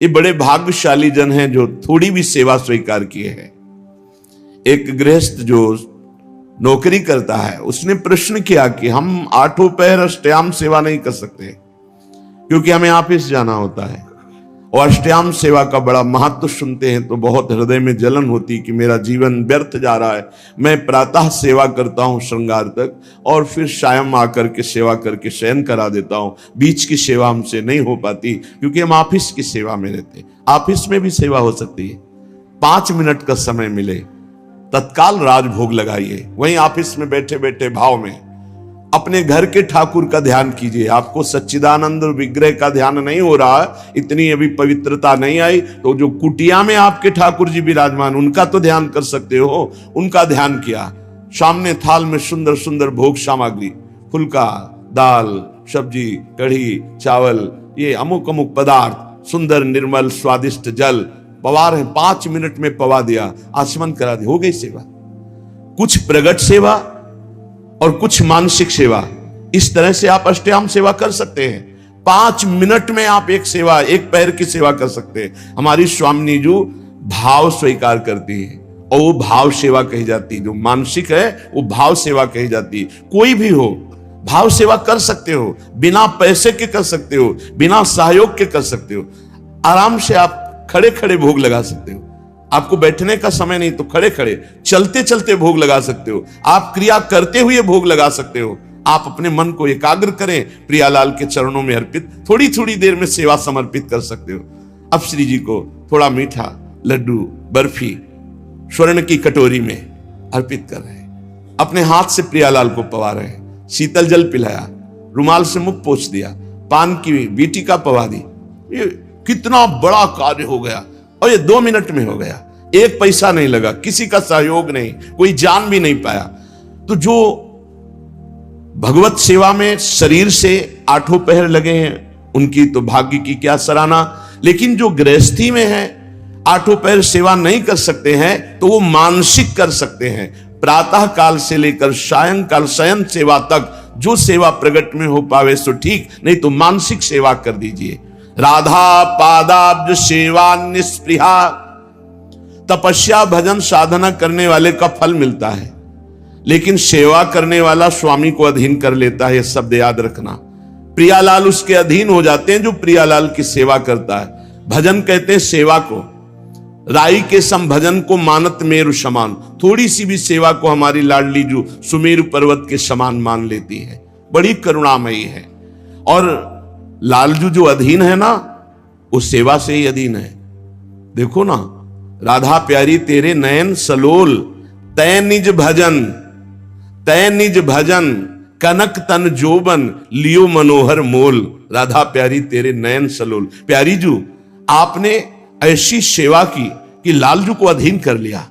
ये बड़े भाग्यशाली जन हैं जो थोड़ी भी सेवा स्वीकार किए हैं। एक गृहस्थ जो नौकरी करता है, उसने प्रश्न किया कि हम आठों पहर अष्टयाम सेवा नहीं कर सकते क्योंकि हमें ऑफिस जाना होता है, और अष्टयाम सेवा का बड़ा महत्व सुनते हैं तो बहुत हृदय में जलन होती कि मेरा जीवन व्यर्थ जा रहा है। मैं प्रातः सेवा करता हूं श्रृंगार तक, और फिर शायम आकर के सेवा करके शयन करा देता हूं। बीच की सेवा हमसे नहीं हो पाती क्योंकि हम ऑफिस की सेवा में रहते। ऑफिस में भी सेवा हो सकती है। 5 मिनट का समय मिले, तत्काल राजभोग लगाइए। वहीं ऑफिस में बैठे बैठे भाव में अपने घर के ठाकुर का ध्यान कीजिए। आपको सच्चिदानंद विग्रह का ध्यान नहीं हो रहा, इतनी अभी पवित्रता नहीं आई, तो जो कुटिया में आपके ठाकुर जी विराजमान, उनका तो ध्यान कर सकते हो। उनका ध्यान किया। सामने थाल में सुंदर सुंदर भोग सामग्री, फुल्का, दाल, सब्जी, कढ़ी, चावल, ये अमुक अमुक पदार्थ, सुंदर निर्मल स्वादिष्ट जल, पवार है। 5 मिनट में पवा दिया, आचमन करा दिया, हो गई सेवा। कुछ प्रगट सेवा और कुछ मानसिक सेवा, इस तरह से आप अष्टयाम सेवा कर सकते हैं। 5 मिनट में आप एक सेवा, एक पैर की सेवा कर सकते हैं। हमारी स्वामिनी जो भाव स्वीकार करती है और वो भाव सेवा कही जाती है। जो मानसिक है वो भाव सेवा कही जाती है। कोई भी हो, भाव सेवा कर सकते हो, बिना पैसे के कर सकते हो, बिना सहयोग के कर सकते हो। आराम से आप खड़े खड़े भोग लगा सकते हो। आपको बैठने का समय नहीं तो खड़े खड़े, चलते चलते भोग लगा सकते हो। आप क्रिया करते हुए भोग लगा सकते हो। आप अपने मन को एकाग्र करें, प्रियालाल के चरणों में अर्पित थोड़ी थोड़ी देर में सेवा समर्पित कर सकते हो। अब श्री जी को थोड़ा मीठा, लड्डू, बर्फी स्वर्ण की कटोरी में अर्पित कर रहे हैं। अपने हाथ से प्रियालाल को पवा रहे हैं। शीतल जल पिलाया, रुमाल से मुख पोंछ दिया, पान की बीटी का पवा दी। ये कितना बड़ा कार्य हो गया, और ये 2 मिनट में हो गया। 1 पैसा नहीं लगा, किसी का सहयोग नहीं, कोई जान भी नहीं पाया। तो जो भगवत सेवा में शरीर से 8 पहर लगे हैं, उनकी तो भाग्य की क्या सराहना। लेकिन जो गृहस्थी में है, 8 पहर सेवा नहीं कर सकते हैं, तो वो मानसिक कर सकते हैं। प्रातः काल से लेकर सायंकाल शयन सेवा तक जो सेवा प्रगट में हो पावे सो ठीक, नहीं तो मानसिक सेवा कर दीजिए। राधा पादाब्ज सेवा निस्पृहा, तपस्या भजन साधना करने वाले का फल मिलता है, लेकिन सेवा करने वाला स्वामी को अधीन कर लेता है। यह शब्द याद रखना। प्रियालाल उसके अधीन हो जाते हैं जो प्रियालाल की सेवा करता है। भजन कहते हैं सेवा को, राई के सम भजन को मानत मेरु समान। थोड़ी सी भी सेवा को हमारी लाडली जो सुमेरु पर्वत के समान मान लेती है, बड़ी करुणामयी है। और लालजू जो अधीन है ना, उस सेवा से ही अधीन है। देखो ना, राधा प्यारी तेरे नयन सलोल, तै निज भजन, तै निज भजन, कनक तन जोबन, लियो मनोहर मोल। राधा प्यारी तेरे नयन सलोल। प्यारी जू, आपने ऐसी सेवा की कि लालजू को अधीन कर लिया।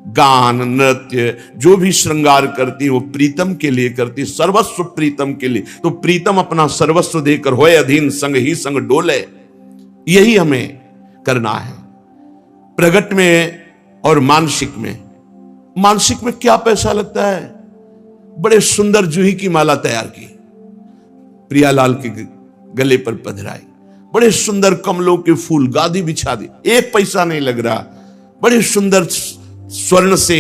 गान नृत्य जो भी श्रृंगार करती वो प्रीतम के लिए करती, सर्वस्व प्रीतम के लिए। तो प्रीतम अपना सर्वस्व देकर होए अधीन, संग ही संग डोले। यही हमें करना है प्रगट में और मानसिक में। मानसिक में क्या पैसा लगता है? बड़े सुंदर जूही की माला तैयार की, प्रियालाल के गले पर पधराई। बड़े सुंदर कमलों के फूल, गादी बिछा दी, 1 पैसा नहीं लग रहा। बड़े सुंदर स्वर्ण से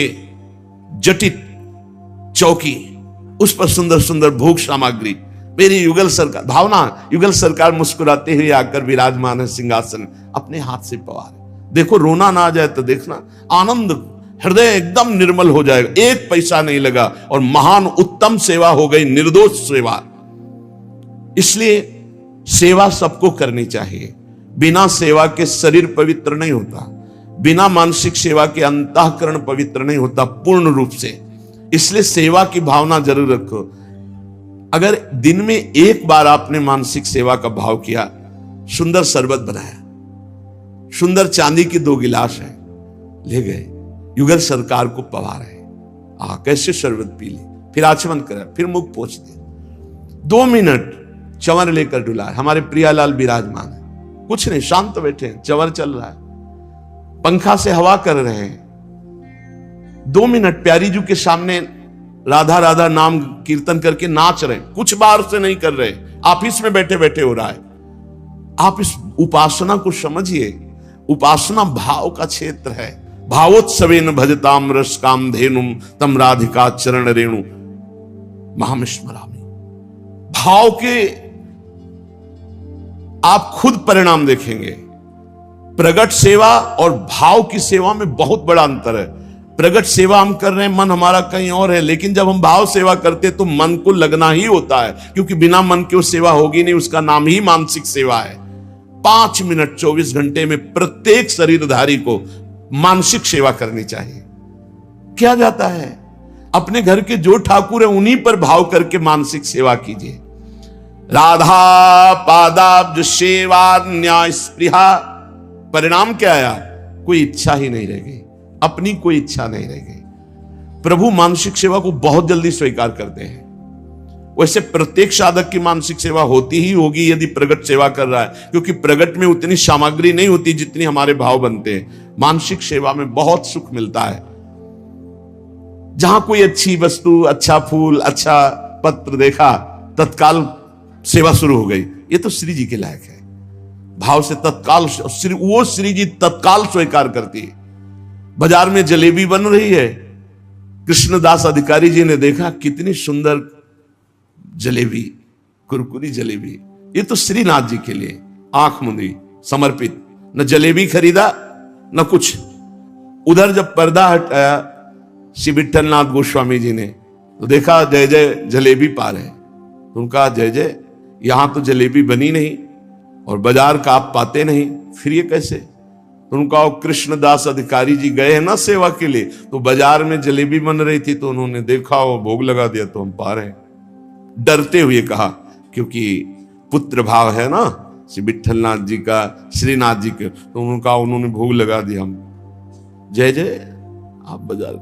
जटित चौकी, उस पर सुंदर सुंदर भोग सामग्री। मेरी युगल सरकार, भावना युगल सरकार मुस्कुराते हुए आकर विराजमान है सिंहासन, अपने हाथ से पवार। देखो, रोना ना आ जाए तो देखना, आनंद, हृदय एकदम निर्मल हो जाएगा। 1 पैसा नहीं लगा और महान उत्तम सेवा हो गई, निर्दोष सेवा। इसलिए सेवा सबको करनी चाहिए। बिना सेवा के शरीर पवित्र नहीं होता, बिना मानसिक सेवा के अंतःकरण पवित्र नहीं होता पूर्ण रूप से। इसलिए सेवा की भावना जरूर रखो। अगर दिन में 1 बार आपने मानसिक सेवा का भाव किया, सुंदर शरबत बनाया, सुंदर चांदी की 2 गिलास है, ले गए, युगल सरकार को पवा रहे, कैसे शरबत पी ली, फिर आचमन करा, फिर मुख पोंछ दिया। 2 मिनट चंवर लेकर डुला। हमारे प्रियालाल विराजमान है, कुछ नहीं, शांत बैठे हैं, चंवर चल रहा है, पंखा से हवा कर रहे हैं। 2 मिनट प्यारी जू के सामने राधा राधा नाम कीर्तन करके नाच रहे हैं, कुछ बार से नहीं कर रहे, ऑफिस में बैठे बैठे हो रहा है। आप इस उपासना को समझिए। उपासना भाव का क्षेत्र है। भावोत्सवेन भजताम रस काम धेनुम तम राधिका चरण रेणु महामिस्मरामि। भाव के आप खुद परिणाम देखेंगे। प्रगट सेवा और भाव की सेवा में बहुत बड़ा अंतर है। प्रगट सेवा हम कर रहे हैं, मन हमारा कहीं और है, लेकिन जब हम भाव सेवा करते तो मन को लगना ही होता है, क्योंकि बिना मन के वो सेवा होगी नहीं। उसका नाम ही मानसिक सेवा है। 5 मिनट 24 घंटे में प्रत्येक शरीरधारी को मानसिक सेवा करनी चाहिए। क्या जाता है, अपने घर के जो ठाकुर है उन्हीं पर भाव करके मानसिक सेवा कीजिए। राधा पादाब्ज सेवा न्याय स्पृहा। परिणाम क्या आया? कोई इच्छा ही नहीं रह गई, अपनी कोई इच्छा नहीं रह गई। प्रभु मानसिक सेवा को बहुत जल्दी स्वीकार करते हैं। वैसे प्रत्येक साधक की मानसिक सेवा होती ही होगी यदि प्रगट सेवा कर रहा है, क्योंकि प्रगट में उतनी सामग्री नहीं होती जितनी हमारे भाव बनते हैं। मानसिक सेवा में बहुत सुख मिलता है। जहां कोई अच्छी वस्तु, अच्छा फूल, अच्छा पत्र देखा, तत्काल सेवा शुरू हो गई। ये तो श्री जी के लायक है। भाव से तत्काल वो श्री जी तत्काल स्वीकार करती है। बाजार में जलेबी बन रही है, कृष्णदास अधिकारी जी ने देखा कितनी सुंदर जलेबी, कुरकुरी जलेबी। ये तो श्रीनाथ जी के लिए आंख मुंदी समर्पित। न जलेबी खरीदा न कुछ। उधर जब पर्दा हटाया श्री विठलनाथ गोस्वामी जी ने, तो देखा जय जय जलेबी पा रहे। तो उनका जय जय, यहां तो जलेबी बनी नहीं और बाजार का आप पाते नहीं, फिर ये कैसे? तो उनका कृष्णदास अधिकारी जी गए हैं ना सेवा के लिए, तो बाजार में जलेबी बन रही थी, तो उन्होंने देखा और भोग लगा दिया, तो हम पा रहे हैं। डरते हुए कहा, क्योंकि पुत्र भाव है ना श्री विठलनाथ जी का, श्रीनाथ जी के, तो उन्होंने भोग लगा दिया। हम जय जय आप बाजार,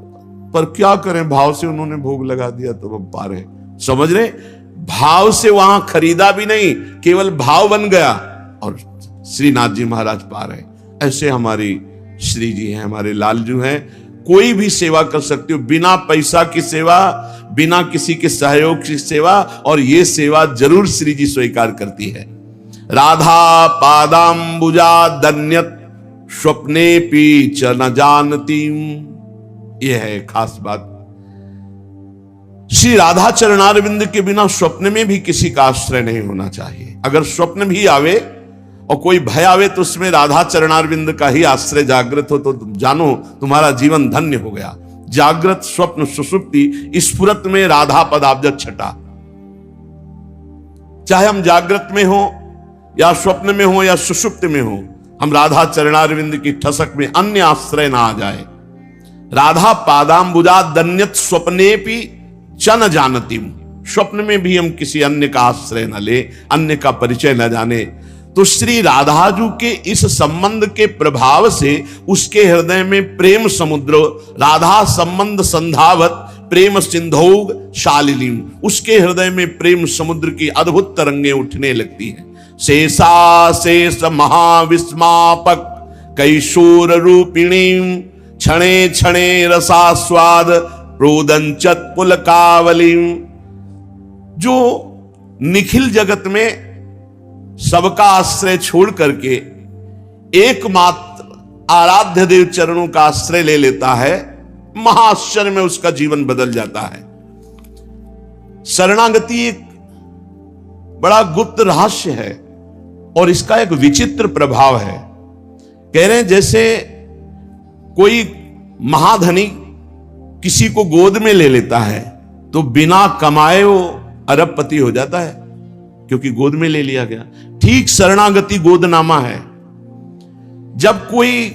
पर क्या करें, भाव से उन्होंने भोग लगा दिया तो हम पा रहे। समझ रहे? भाव से वहां खरीदा भी नहीं, केवल भाव बन गया और श्रीनाथ जी महाराज पा रहे। ऐसे हमारी श्री जी हैं, हमारे लालजू हैं। कोई भी सेवा कर सकते हो, बिना पैसा की सेवा, बिना किसी के सहयोग की सेवा, और ये सेवा जरूर श्री जी स्वीकार करती है। राधा पादाम्बुजा दन्यत स्वप्ने पी च न जानती। यह है खास बात। श्री राधा चरणारविंद के बिना स्वप्न में भी किसी का आश्रय नहीं होना चाहिए। अगर स्वप्न भी आवे और कोई भय आवे तो उसमें राधा चरणारविंद का ही आश्रय जागृत हो, तो जानो तुम्हारा जीवन धन्य हो गया। जागृत स्वप्न सुषुप्ति स्फुरत में राधा पदाब्ज छटा। चाहे हम जागृत में हो या स्वप्न में हो या सुषुप्त में हो, हम राधा चरणारविंद की ठसक में अन्य आश्रय ना आ जाए। राधा पादाम्बुजा दन्यत स्वप्नेपि च न जानती। स्वप्न में भी हम किसी अन्य का आश्रय न ले, अन्य का परिचय न जाने। तो श्री राधाजू के इस संबंध के प्रभाव से उसके हृदय में प्रेम समुद्र, राधा संबंध संधावत प्रेम सिंधौग शालिनीम, उसके हृदय में प्रेम समुद्र की अद्भुत तरंगें उठने लगती हैं। शेषा शेष महाविस्मापक कैशोर रूपिणी क्षणे क्षणे रसास्वाद रोदंचत पुलकावली। जो निखिल जगत में सबका आश्रय छोड़ करके एकमात्र आराध्य देव चरणों का आश्रय ले लेता है, महाआश्चर्य में उसका जीवन बदल जाता है। शरणागति एक बड़ा गुप्त रहस्य है और इसका एक विचित्र प्रभाव है। कह रहे हैं जैसे कोई महाधनी किसी को गोद में ले लेता है तो बिना कमाए वो अरबपति हो जाता है, क्योंकि गोद में ले लिया गया। ठीक शरणागति गोदनामा है। जब कोई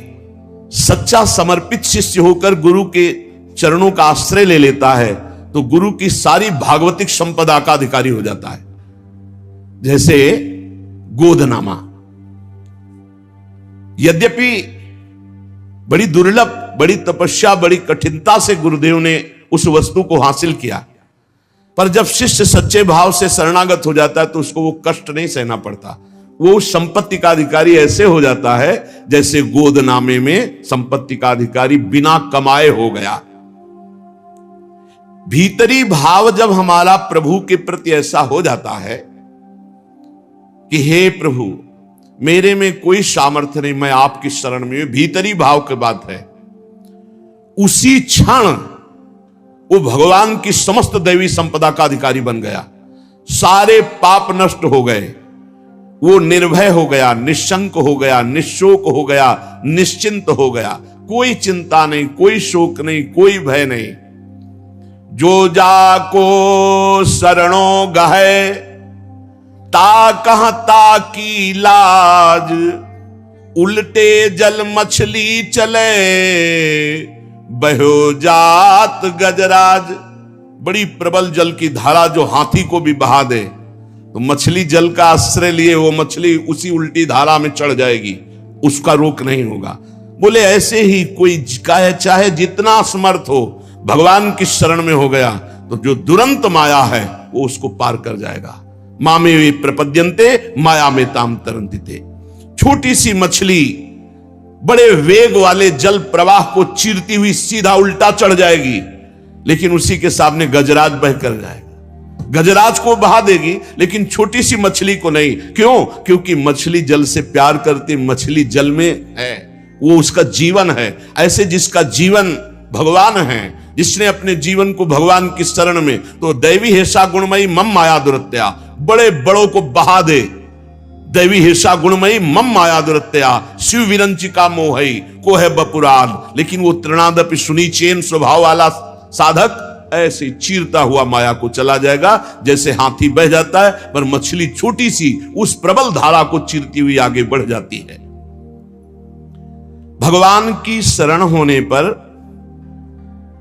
सच्चा समर्पित शिष्य होकर गुरु के चरणों का आश्रय ले लेता है तो गुरु की सारी भागवतिक संपदा का अधिकारी हो जाता है। जैसे गोदनामा, यद्यपि बड़ी दुर्लभ, बड़ी तपस्या, बड़ी कठिनता से गुरुदेव ने उस वस्तु को हासिल किया, पर जब शिष्य सच्चे भाव से शरणागत हो जाता है तो उसको वो कष्ट नहीं सहना पड़ता। वो संपत्ति का अधिकारी ऐसे हो जाता है जैसे गोदनामे में संपत्ति का अधिकारी बिना कमाए हो गया। भीतरी भाव जब हमारा प्रभु के प्रति ऐसा हो जाता है कि हे प्रभु, मेरे में कोई सामर्थ्य नहीं, मैं आपकी शरण में हूं, भीतरी भाव की बात है। उसी क्षण वो भगवान की समस्त दैवी संपदा का अधिकारी बन गया। सारे पाप नष्ट हो गए, वो निर्भय हो गया, निशंक हो गया, निशोक हो गया, निश्चिंत हो गया। कोई चिंता नहीं, कोई शोक नहीं, कोई भय नहीं। जो जाको शरणों गहे ता कहता की लाज, उल्टे जल मछली चले बहो जात गजराज। बड़ी प्रबल जल की धारा जो हाथी को भी बहा दे, तो मछली जल का आश्रय लिए वो मछली उसी उल्टी धारा में चढ़ जाएगी, उसका रोक नहीं होगा। बोले ऐसे ही कोई चाहे जितना समर्थ हो, भगवान की शरण में हो गया तो जो दुरंत माया है वो उसको पार कर जाएगा। मामे वे प्रपद्यन्ते माया में ताम तरन्ति थे। छोटी सी मछली बड़े वेग वाले जल प्रवाह को चीरती हुई सीधा उल्टा चढ़ जाएगी, लेकिन उसी के सामने गजराज बह कर जाएगा। गजराज को बहा देगी, लेकिन छोटी सी मछली को नहीं। क्यों? क्योंकि मछली जल से प्यार करती, मछली जल में है, वो उसका जीवन है। ऐसे जिसका जीवन भगवान है, जिसने अपने जीवन को भगवान की शरण में, तो दैवी हेषा गुणमयी मम माया दुरत्या, बड़े बड़ों को बहा दे। दैवी हेषा गुणमयी मम माया दुरत्या, शिव विरंचिका मोहई को है बपुरान। लेकिन वो तृणादपि सुनीचेन स्वभाव वाला साधक ऐसे चीरता हुआ माया को चला जाएगा, जैसे हाथी बह जाता है, पर मछली छोटी सी उस प्रबल धारा को चीरती हुई आगे बढ़ जाती है। भगवान की शरण होने पर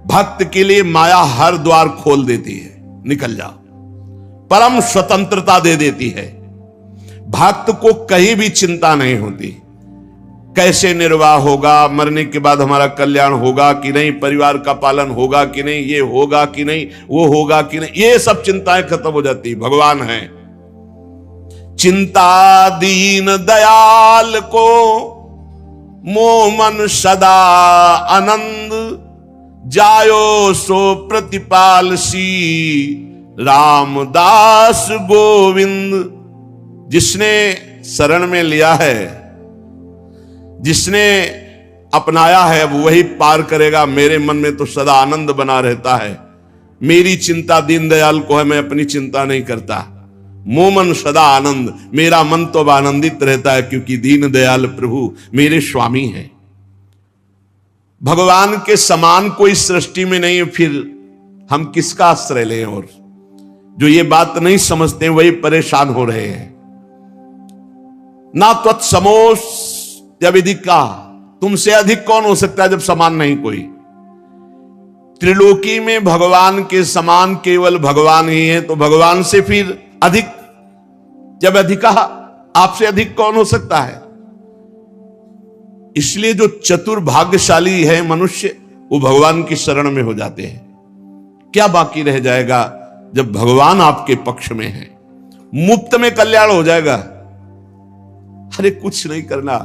भक्त के लिए माया हर द्वार खोल देती है, निकल जाओ, परम स्वतंत्रता दे देती है। भक्त को कहीं भी चिंता नहीं होती, कैसे निर्वाह होगा, मरने के बाद हमारा कल्याण होगा कि नहीं, परिवार का पालन होगा कि नहीं, ये होगा कि नहीं, वो होगा कि नहीं, ये सब चिंताएं खत्म हो जाती। भगवान है। चिंता दीन दयाल को मोह मन सदा आनंद, जायो सो प्रतिपाल सी रामदास गोविंद। जिसने शरण में लिया है, जिसने अपनाया है, वो वही पार करेगा। मेरे मन में तो सदा आनंद बना रहता है। मेरी चिंता दीनदयाल को है, मैं अपनी चिंता नहीं करता। मोमन सदा आनंद, मेरा मन तो आनंदित रहता है, क्योंकि दीनदयाल प्रभु मेरे स्वामी हैं। भगवान के समान कोई सृष्टि में नहीं है, फिर हम किसका आश्रय लें? और जो ये बात नहीं समझते वही परेशान हो रहे हैं। ना त्वत्समोस यविधिका, तुमसे अधिक कौन हो सकता है जब समान नहीं कोई। त्रिलोकी में भगवान के समान केवल भगवान ही है, तो भगवान से फिर अधिक जब अधिका, आपसे अधिक कौन हो सकता है? इसलिए जो चतुर भाग्यशाली है मनुष्य, वो भगवान की शरण में हो जाते हैं। क्या बाकी रह जाएगा जब भगवान आपके पक्ष में है? मुफ्त में कल्याण हो जाएगा। अरे कुछ नहीं करना,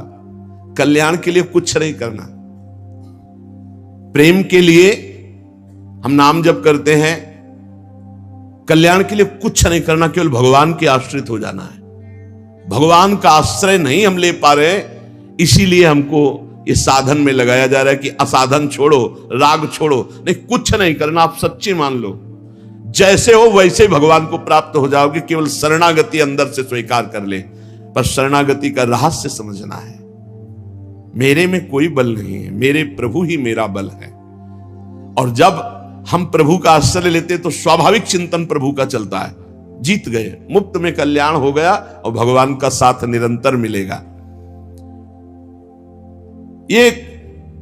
कल्याण के लिए कुछ नहीं करना। प्रेम के लिए हम नाम जप करते हैं, कल्याण के लिए कुछ नहीं करना, केवल भगवान के आश्रित हो जाना है। भगवान का आश्रय नहीं हम ले पा रहे, इसीलिए हमको ये साधन में लगाया जा रहा है कि असाधन छोड़ो, राग छोड़ो। नहीं, कुछ नहीं करना, आप सच्ची मान लो, जैसे हो वैसे भगवान को प्राप्त हो जाओगे। केवल शरणागति अंदर से स्वीकार कर ले। पर शरणागति का रहस्य समझना है। मेरे में कोई बल नहीं है, मेरे प्रभु ही मेरा बल है। और जब हम प्रभु का आश्रय लेते तो स्वाभाविक चिंतन प्रभु का चलता है। जीत गए, मुफ्त में कल्याण हो गया और भगवान का साथ निरंतर मिलेगा। ये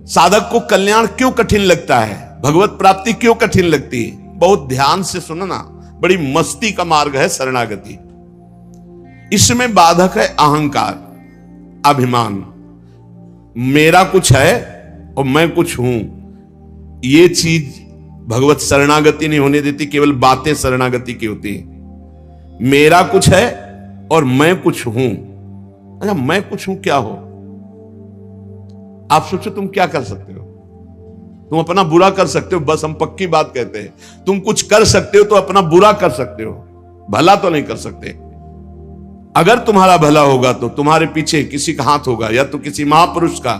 साधक को कल्याण क्यों कठिन लगता है, भगवत प्राप्ति क्यों कठिन लगती है? बहुत ध्यान से सुनना, बड़ी मस्ती का मार्ग है शरणागति। इसमें बाधक है अहंकार, अभिमान। मेरा कुछ है और मैं कुछ हूं, ये चीज भगवत शरणागति नहीं होने देती। केवल बातें शरणागति की होती है। मेरा कुछ है और मैं कुछ हूं। अच्छा, मैं कुछ हूं क्या हो? आप सोचो, तुम क्या कर सकते हो? तुम अपना बुरा कर सकते हो, बस हम पक्की बात कहते हैं। तुम कुछ कर सकते हो तो अपना बुरा कर सकते हो, भला तो नहीं कर सकते। अगर तुम्हारा भला होगा तो तुम्हारे पीछे किसी का हाथ होगा, या तो किसी महापुरुष का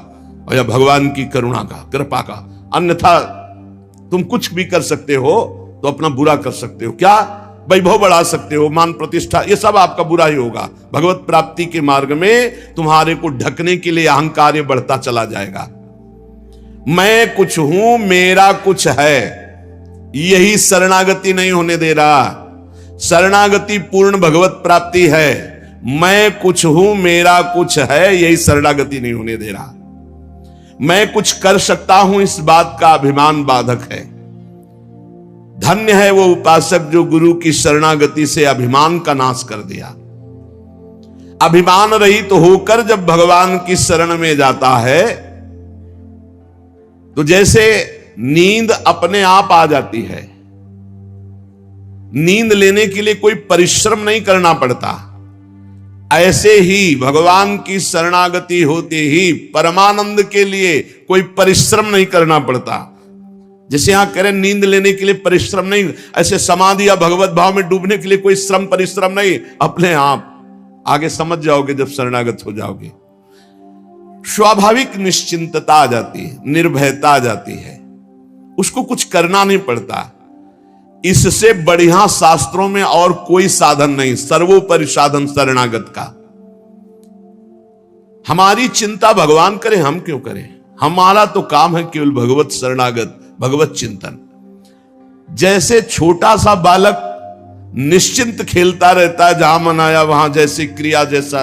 और या भगवान की करुणा का, कृपा का। अन्यथा तुम कुछ भी कर सकते हो तो अपना बुरा कर सकते हो। क्या? वैभव बढ़ा सकते हो, मान प्रतिष्ठा, ये सब आपका बुरा ही होगा। भगवत प्राप्ति के मार्ग में तुम्हारे को ढकने के लिए अहंकार बढ़ता चला जाएगा। मैं कुछ हूं, मेरा कुछ है, यही शरणागति नहीं होने दे रहा। शरणागति पूर्ण भगवत प्राप्ति है। मैं कुछ हूं, मेरा कुछ है, यही शरणागति नहीं होने दे रहा। मैं कुछ कर सकता हूं, इस बात का अभिमान बाधक है। धन्य है वो उपासक जो गुरु की शरणागति से अभिमान का नाश कर दिया। अभिमान रहित तो होकर जब भगवान की शरण में जाता है तो जैसे नींद अपने आप आ जाती है। नींद लेने के लिए कोई परिश्रम नहीं करना पड़ता। ऐसे ही भगवान की शरणागति होते ही परमानंद के लिए कोई परिश्रम नहीं करना पड़ता। जैसे यहां कह रहे नींद लेने के लिए परिश्रम नहीं, ऐसे समाधि या भगवत भाव में डूबने के लिए कोई श्रम परिश्रम नहीं, अपने आप आगे समझ जाओगे जब शरणागत हो जाओगे। स्वाभाविक निश्चिंतता आ जाती है, निर्भयता आ जाती है, उसको कुछ करना नहीं पड़ता। इससे बढ़िया शास्त्रों में और कोई साधन नहीं, सर्वोपरि साधन शरणागत का। हमारी चिंता भगवान करे, हम क्यों करें? हमारा तो काम है केवल भगवत शरणागत, भगवत चिंतन। जैसे छोटा सा बालक निश्चिंत खेलता रहता है, जहां मन आया वहां जैसी क्रिया, जैसा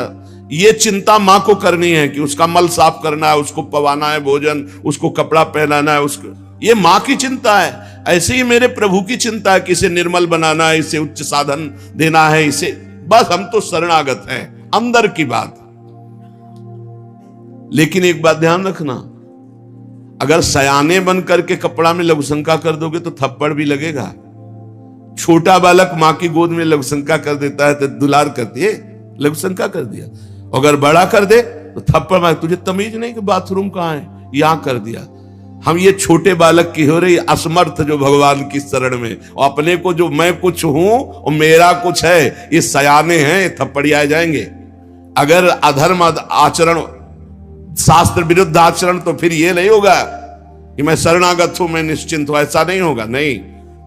ये चिंता मां को करनी है कि उसका मल साफ करना है, उसको पवाना है भोजन, उसको कपड़ा पहनाना है, उसको, ये मां की चिंता है। ऐसे ही मेरे प्रभु की चिंता है कि इसे निर्मल बनाना है, इसे उच्च साधन देना है, इसे, बस हम तो शरणागत हैं, अंदर की बात। लेकिन एक बात ध्यान रखना, अगर सयाने बन करके कपड़ा में लघुशंका कर दोगे तो थप्पड़ भी लगेगा। छोटा बालक मां की गोद में लघुशंका कर देता है तो दुलार करती है, लघुशंका कर दिया। अगर बड़ा कर दे तो थप्पड़ मार, तुझे तमीज नहीं कि बाथरूम कहां है, यहां कर दिया। हम ये छोटे बालक की हो रही असमर्थ जो भगवान की शरण में, और अपने को जो मैं कुछ हूं और मेरा कुछ है, ये सयाने हैं, थप्पड़ियाए जाएंगे। अगर अधर्म आचरण, शास्त्र विरुद्ध आचरण, तो फिर ये नहीं होगा कि मैं शरणागत हूं, मैं निश्चिंत हूं, ऐसा नहीं होगा। नहीं,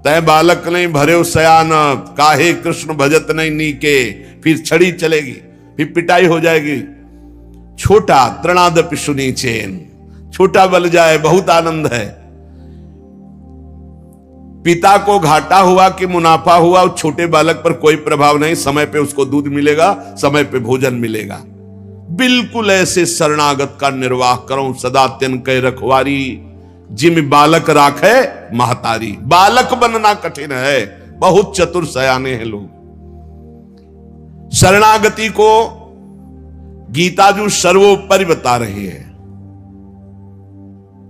तय बालक नहीं भरे सयान, काहे कृष्ण भजत नहीं नीके, फिर छड़ी चलेगी, फिर पिटाई हो जाएगी। छोटा तृणादपि सुनी चेन, छोटा बल जाए बहुत आनंद है। पिता को घाटा हुआ कि मुनाफा हुआ, उस छोटे बालक पर कोई प्रभाव नहीं। समय पे उसको दूध मिलेगा, समय पे भोजन मिलेगा। बिल्कुल ऐसे शरणागत का निर्वाह करो सदा तिन कह रखवारी, जिम बालक राखे महतारी। बालक बनना कठिन है, बहुत चतुर सयाने हैं लोग। शरणागति को गीताजू सर्वोपरि बता रही है।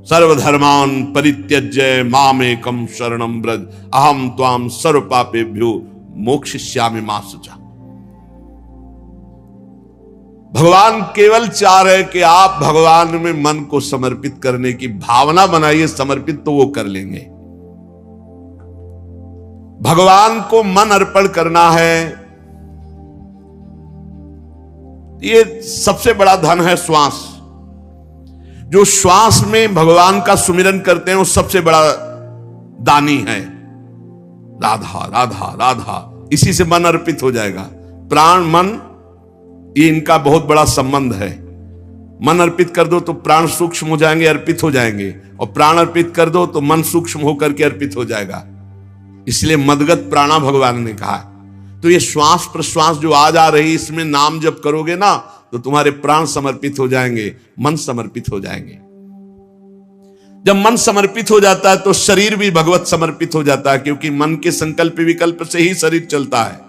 सर्वधर्मान परित्यज्य मामेकम शरणम व्रज, अहम त्वाम सर्व पापेभ्यो मोक्षयिष्यामि मा शुचा। भगवान केवल चाह रहे कि आप भगवान में मन को समर्पित करने की भावना बनाइए, समर्पित तो वो कर लेंगे। भगवान को मन अर्पण करना है, ये सबसे बड़ा धन है श्वास। जो श्वास में भगवान का सुमिरन करते हैं वो सबसे बड़ा दानी है। राधा राधा राधा, इसी से मन अर्पित हो जाएगा। प्राण मन, ये इनका बहुत बड़ा संबंध है। मन अर्पित कर दो तो प्राण सूक्ष्म हो जाएंगे, अर्पित हो जाएंगे, और प्राण अर्पित कर दो तो मन सूक्ष्म होकर के अर्पित हो जाएगा। इसलिए मदगत प्राणा भगवान ने कहा। तो ये श्वास प्रश्वास जो आज आ रही, इसमें नाम जब करोगे ना तो तुम्हारे प्राण समर्पित हो जाएंगे, मन समर्पित हो जाएंगे। जब मन समर्पित हो जाता है तो शरीर भी भगवत समर्पित हो जाता है, क्योंकि मन के संकल्प विकल्प से ही शरीर चलता है।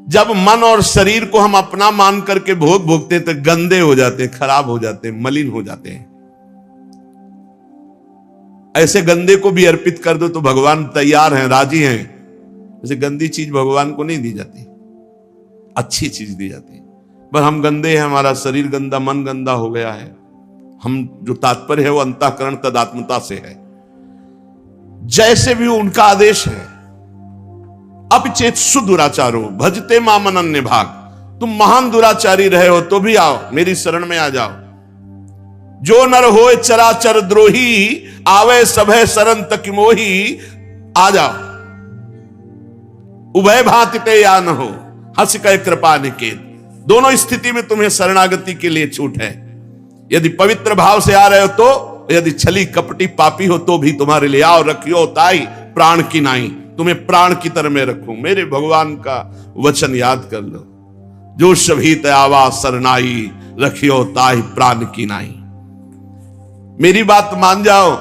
जब मन और शरीर को हम अपना मान करके भोगते हैं तो गंदे हो जाते हैं, खराब हो जाते हैं, मलिन हो जाते हैं। ऐसे गंदे को भी अर्पित कर दो तो भगवान तैयार हैं, राजी हैं। ऐसे गंदी चीज भगवान को नहीं दी जाती, अच्छी चीज दी जाती है। पर हम गंदे हैं, हमारा शरीर गंदा, मन गंदा हो गया है। हम जो तात्पर्य है वो अंतःकरण तदात्मता से है। जैसे भी उनका आदेश है, अपचेत सुदुराचारो भजते माम अनन्य भाग। तुम महान दुराचारी रहे हो तो भी आओ, मेरी शरण में आ जाओ। जो नर होए चराचर द्रोही, आवे सभय शरण तक मोही। आ जाओ, उभय भांति ते या न हो, हंस कह कृपा निकेत। दोनों स्थिति में तुम्हें शरणागति के लिए छूट है। यदि पवित्र भाव से आ रहे हो तो, यदि छली कपटी पापी हो तो भी तुम्हारे लिए आओ। रखियो ताई प्राण की नाई, तुम्हें प्राण की तरह में रखूं। मेरे भगवान का वचन याद कर लो, जो सभी आवा सरनाई, रखियो ताई प्राण की नाई। मेरी बात मान जाओ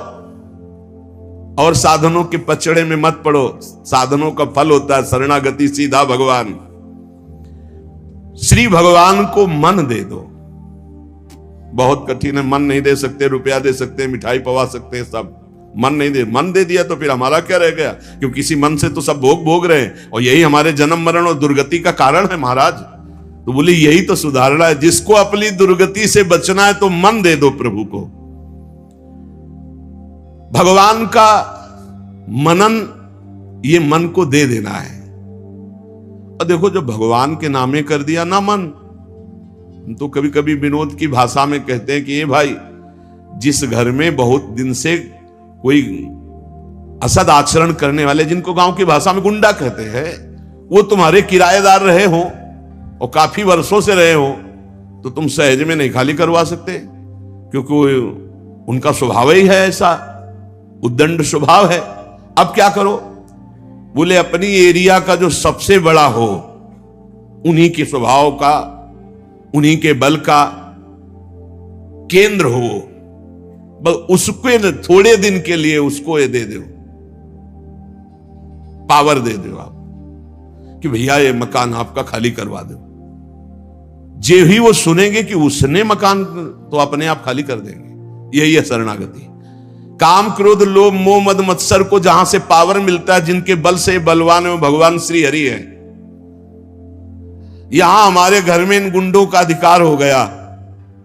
और साधनों के पचड़े में मत पड़ो। साधनों का फल होता है शरणागति, सीधा भगवान। श्री भगवान को मन दे दो। बहुत कठिन है, मन नहीं दे सकते, रुपया दे सकते, मिठाई पवा सकते, सब मन नहीं दे। मन दे दिया तो फिर हमारा क्या रह गया? क्योंकि इसी मन से तो सब भोग रहे हैं और यही हमारे जन्म मरण और दुर्गति का कारण है महाराज। तो बोले यही तो सुधारना है। जिसको अपनी दुर्गति से बचना है तो मन दे दो प्रभु को। भगवान का मनन, ये मन को दे देना है। और देखो, जब भगवान के नामे कर दिया ना मन, तो कभी कभी विनोद की भाषा में कहते हैं कि ये भाई, जिस घर में बहुत दिन से कोई असद आचरण करने वाले, जिनको गांव की भाषा में गुंडा कहते हैं, वो तुम्हारे किराएदार रहे हो और काफी वर्षों से रहे हो, तो तुम सहज में नहीं खाली करवा सकते, क्योंकि उनका स्वभाव ही है ऐसा, उद्दंड स्वभाव है। अब क्या करो? बोले अपनी एरिया का जो सबसे बड़ा हो, उन्हीं के स्वभाव का, उन्हीं के बल का केंद्र हो, बस उसको थोड़े दिन के लिए उसको ये दे दो, पावर दे दो आप कि भैया ये मकान आपका खाली करवा दो। जे ही वो सुनेंगे कि उसने मकान, तो अपने आप खाली कर देंगे। यही है शरणागति। काम क्रोध लोभ मोह मद मत्सर को जहां से पावर मिलता है, जिनके बल से बलवान है भगवान श्री हरि है। यहां हमारे घर में इन गुंडों का अधिकार हो गया,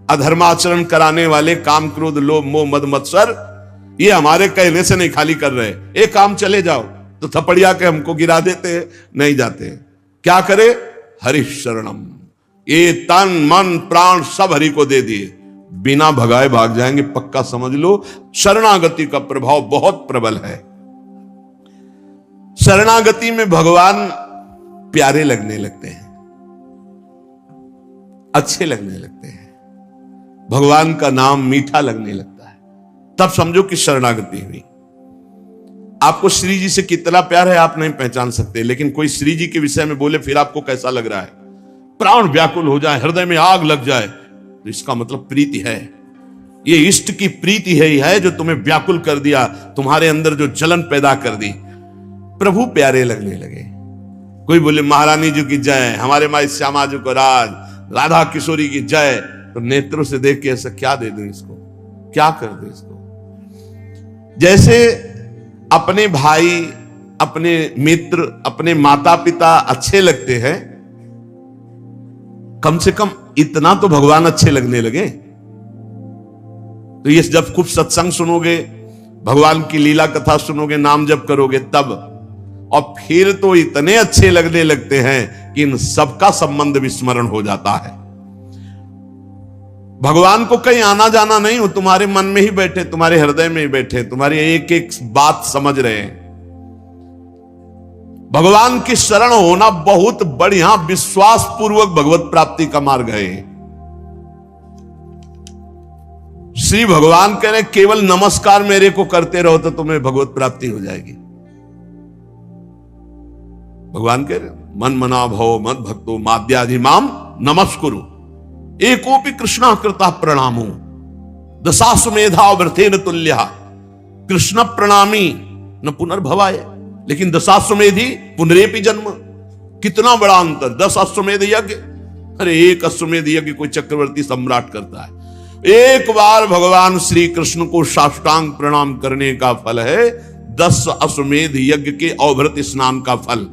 अधर्माचरण कराने वाले, काम क्रोध लोभ मोह मद मत्सर, ये हमारे कहने से नहीं खाली कर रहे। एक काम चले जाओ तो थपड़िया के हमको गिरा देते हैं, नहीं जाते। क्या करे? हरि शरणम, ये तन मन प्राण सब हरि को दे दिए, बिना भगाए भाग जाएंगे, पक्का समझ लो। शरणागति का प्रभाव बहुत प्रबल है। शरणागति में भगवान प्यारे लगने लगते हैं, अच्छे लगने लगते हैं, भगवान का नाम मीठा लगने लगता है, तब समझो कि शरणागति हुई। आपको श्री जी से कितना प्यार है आप नहीं पहचान सकते, लेकिन कोई श्री जी के विषय में बोले फिर आपको कैसा लग रहा है? प्राण व्याकुल हो जाए, हृदय में आग लग जाए, तो इसका मतलब प्रीति है। ये इष्ट की प्रीति है जो तुम्हें व्याकुल कर दिया, तुम्हारे अंदर जो जलन पैदा कर दी। प्रभु प्यारे लगने लगे। कोई बोले महारानी जी की जय, हमारे माई श्यामा जी को राज, राधा किशोरी की जय, तो नेत्रों से देख के ऐसा क्या दे दे इसको, क्या कर दे इसको। जैसे अपने भाई, अपने मित्र, अपने माता पिता अच्छे लगते हैं, कम से कम इतना तो भगवान अच्छे लगने लगे। तो ये जब खूब सत्संग सुनोगे, भगवान की लीला कथा सुनोगे, नाम जप करोगे तब, और फिर तो इतने अच्छे लगने लगते हैं कि इन सबका संबंध विस्मरण हो जाता है। भगवान को कहीं आना जाना नहीं हो, तुम्हारे मन में ही बैठे, तुम्हारे हृदय में ही बैठे, तुम्हारी एक एक बात समझ रहे हैं। भगवान की शरण होना बहुत बढ़िया विश्वास पूर्वक भगवत प्राप्ति का मार्ग है। श्री भगवान कह रहे केवल नमस्कार मेरे को करते रहो तो तुम्हें भगवत प्राप्ति हो जाएगी। भगवान कह रहे मन मना भव मद भक्तो माद्याधिमाम नमस्कुरु एकोपि कृष्णा कृता प्रणामो दशाश्वमेधा व्रतेन तुल्यः। कृष्ण प्रणामी न पुनर्भवाय, लेकिन दशाश्वमेधी पुनरेपि जन्म। कितना बड़ा अंतर! 10 अश्वमेध यज्ञ, अरे एक अश्वमेध यज्ञ कोई चक्रवर्ती सम्राट करता है। एक बार भगवान श्री कृष्ण को साष्टांग प्रणाम करने का फल है 10 अश्वमेध यज्ञ के अवभृत स्नान का फल।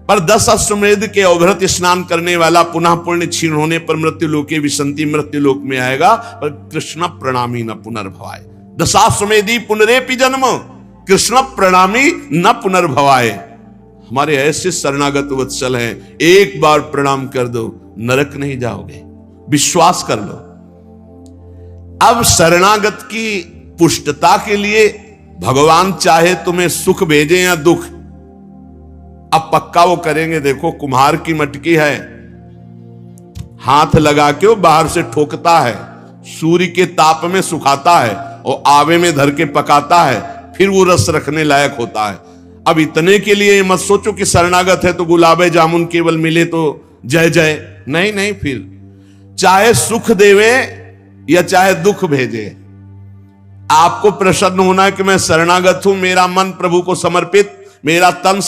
पर 10 अश्वमेध के अवभृत स्नान करने वाला पुनः पुण्य क्षीण होने पर मृत्यु लोके विसंति मृत्यु लोक में आएगा, पर कृष्ण प्रणामी न पुनर्भवाय। दशाश्वमेधी पुनरेपि जन्म, कृष्ण प्रणामी न पुनर्भवाय। हमारे ऐसे शरणागत वत्सल हैं, एक बार प्रणाम कर दो, नरक नहीं जाओगे, विश्वास कर लो। अब शरणागत की पुष्टता के लिए भगवान चाहे तुम्हें सुख भेजे या दुख, अब पक्का वो करेंगे। देखो कुम्हार की मटकी है, हाथ लगा के वो बाहर से ठोकता है, सूर्य के ताप में सुखाता है और आवे में धर के पकाता है, फिर वो रस रखने लायक होता है। अब इतने के लिए मत सोचो कि शरणागत है तो गुलाबे जामुन केवल मिले तो जय जय, नहीं नहीं, फिर चाहे सुख देवे या चाहे दुख भेजे, आपको प्रसन्न होना है कि मैं शरणागत हूं, मेरा मन प्रभु को समर्पित, मेरा तन